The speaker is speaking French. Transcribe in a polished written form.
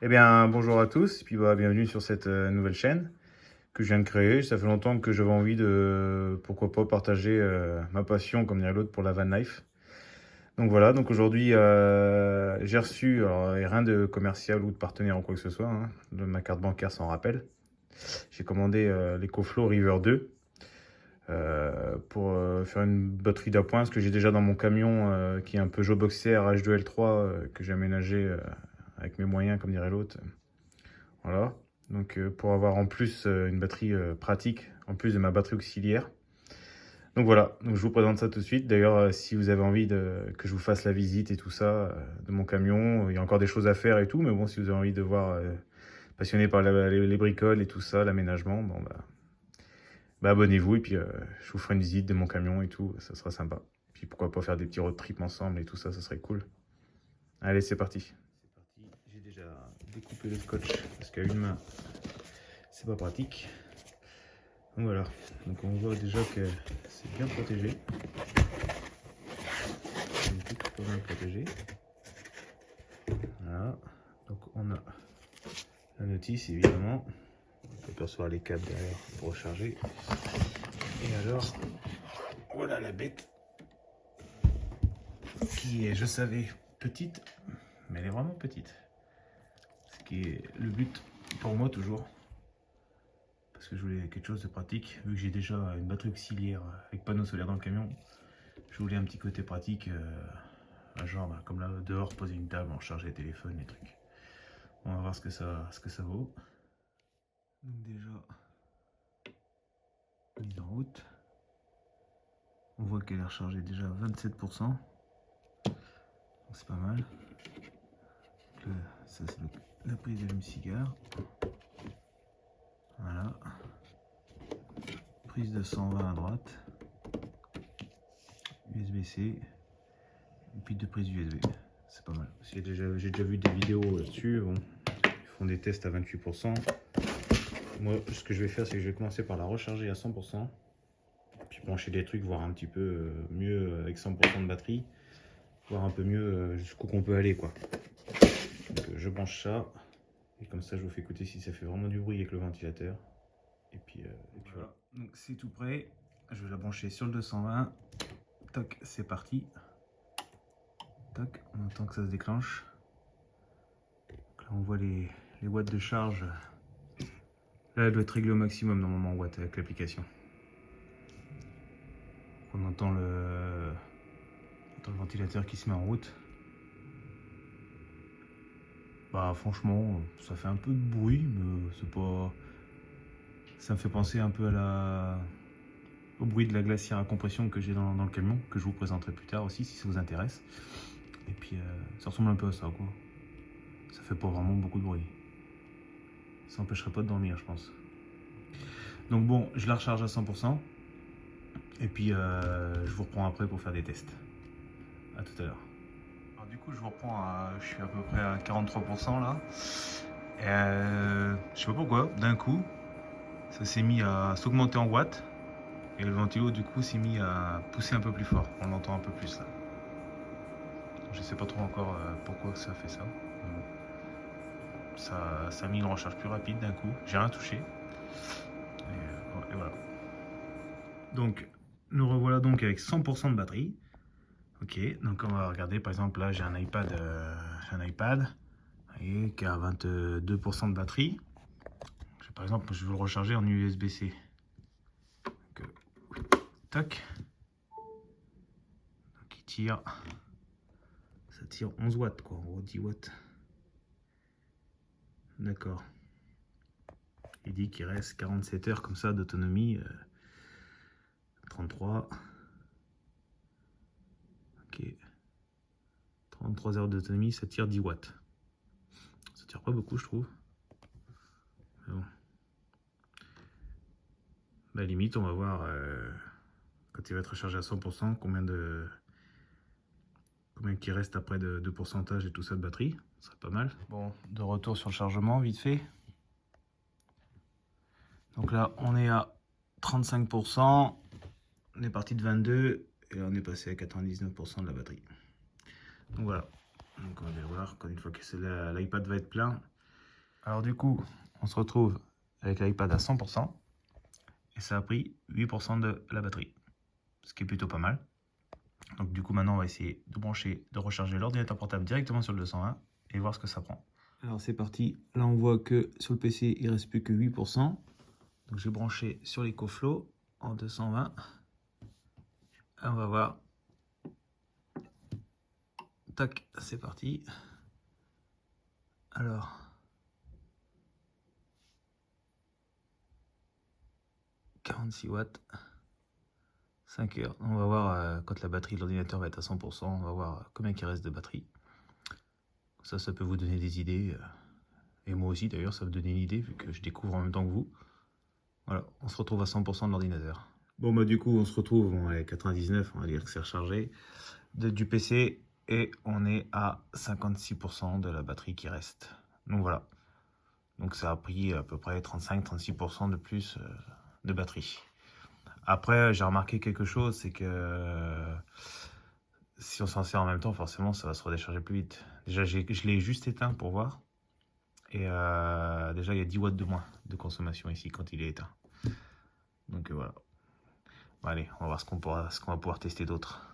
Eh bien, bonjour à tous, et puis bienvenue sur cette nouvelle chaîne que je viens de créer. Ça fait longtemps que j'avais envie de, pourquoi pas, partager ma passion, comme dirait l'autre, pour la van life. Donc voilà, donc aujourd'hui, j'ai reçu, alors, et rien de commercial ou de partenaire ou quoi que ce soit, hein, de ma carte bancaire sans rappel. J'ai commandé l'EcoFlow River 2 pour faire une batterie d'appoint, ce que j'ai déjà dans mon camion qui est un Peugeot Boxer H2L3 que j'ai aménagé avec mes moyens, comme dirait l'autre. Voilà. Donc pour avoir en plus une batterie pratique, en plus de ma batterie auxiliaire. Donc voilà, donc je vous présente ça tout de suite. D'ailleurs, si vous avez envie que je vous fasse la visite et tout ça de mon camion, il y a encore des choses à faire et tout, mais bon, si vous avez envie de voir, passionné par les bricoles et tout ça, l'aménagement, bon bah abonnez-vous et puis je vous ferai une visite de mon camion et tout, ça sera sympa. Puis pourquoi pas faire des petits road trips ensemble et tout ça, ça serait cool. Allez, c'est parti. C'est parti, j'ai déjà découpé le scotch parce qu'à une main, c'est pas pratique. Donc voilà, donc on voit déjà que c'est bien protégé. C'est tout pas mal protégé. Voilà, donc on a la notice évidemment. On peut apercevoir les câbles derrière pour recharger. Et alors, voilà la bête qui est, je savais, petite, mais elle est vraiment petite. Ce qui est le but pour moi toujours. Parce que je voulais quelque chose de pratique, vu que j'ai déjà une batterie auxiliaire avec panneau solaire dans le camion. Je voulais un petit côté pratique, genre comme là dehors, poser une table, en charger les téléphones, les trucs. On va voir ce que ça vaut. Donc déjà, mise en route. On voit qu'elle est rechargée déjà à 27%. C'est pas mal. Ça c'est la prise d'allume-cigare. Voilà. Prise de 120 à droite. USB-C. Et puis deux prises USB. C'est pas mal. J'ai déjà vu des vidéos là-dessus. Bon, ils font des tests à 28%. Moi, ce que je vais faire, c'est que je vais commencer par la recharger à 100%. Puis brancher des trucs, voir un petit peu mieux avec 100% de batterie. Voir un peu mieux jusqu'où qu'on peut aller, quoi. Donc je branche ça. Et comme ça, je vous fais écouter si ça fait vraiment du bruit avec le ventilateur. Et puis voilà. Donc c'est tout prêt. Je vais la brancher sur le 220. Toc, c'est parti. Toc, on entend que ça se déclenche. Donc là, on voit les watts de charge. Là, elle doit être réglée au maximum normalement en watts avec l'application. On entend le ventilateur qui se met en route. Bah franchement, ça fait un peu de bruit, mais c'est pas. Ça me fait penser un peu au bruit de la glacière à compression que j'ai dans le camion, que je vous présenterai plus tard aussi si ça vous intéresse. Et puis ça ressemble un peu à ça, quoi. Ça fait pas vraiment beaucoup de bruit. Ça empêcherait pas de dormir, je pense. Donc bon, je la recharge à 100%. Et puis je vous reprends après pour faire des tests. A tout à l'heure. Alors du coup, je vous reprends je suis à peu près à 43% là. Je sais pas pourquoi, d'un coup, ça s'est mis à s'augmenter en watts. Et le ventilo du coup s'est mis à pousser un peu plus fort. On l'entend un peu plus là. Je sais pas trop encore pourquoi ça fait ça. Ça a mis une recharge plus rapide d'un coup. J'ai rien touché. Et voilà. Donc nous revoilà donc avec 100% de batterie. Ok, donc on va regarder par exemple là j'ai un iPad, voyez, qui a 22% de batterie. Par exemple, je veux le recharger en USB-C. Tac. Donc il tire. Ça tire 11 watts quoi, en gros 10 watts. D'accord. Il dit qu'il reste 47 heures comme ça d'autonomie. 33. Ok. 33 heures d'autonomie, ça tire 10 watts. Ça tire pas beaucoup, je trouve. Mais bon. Bah, limite, on va voir quand il va être rechargé à 100%, combien qu'il reste après de pourcentage et tout ça de batterie. Ce serait pas mal. Bon, de retour sur le chargement, vite fait. Donc là, on est à 35%. On est parti de 22 et là, on est passé à 99% de la batterie. Donc voilà. Donc on va voir quand une fois que l'iPad va être plein, Alors du coup, on se retrouve avec l'iPad à 100% et ça a pris 8% de la batterie, ce qui est plutôt pas mal. Donc du coup maintenant on va essayer de recharger l'ordinateur portable directement sur le 220 et voir ce que ça prend. Alors c'est parti, là on voit que sur le PC il reste plus que 8%. Donc j'ai branché sur l'EcoFlow en 220. On va voir. Tac, c'est parti. Alors, 46 watts, 5 heures. On va voir quand la batterie de l'ordinateur va être à 100%, on va voir combien il reste de batterie. Ça peut vous donner des idées. Et moi aussi d'ailleurs, ça va me donner une idée vu que je découvre en même temps que vous. Voilà, on se retrouve à 100% de l'ordinateur. Bon bah du coup, on se retrouve, on est à 99, on va dire que c'est rechargé, du PC et on est à 56% de la batterie qui reste. Donc voilà. Donc ça a pris à peu près 35-36% de plus de batterie. Après, j'ai remarqué quelque chose, c'est que si on s'en sert en même temps, forcément, ça va se redécharger plus vite. Déjà, je l'ai juste éteint pour voir. Et déjà, il y a 10 watts de moins de consommation ici quand il est éteint. Donc voilà. Bon, allez, on va voir ce qu'on va pouvoir tester d'autre.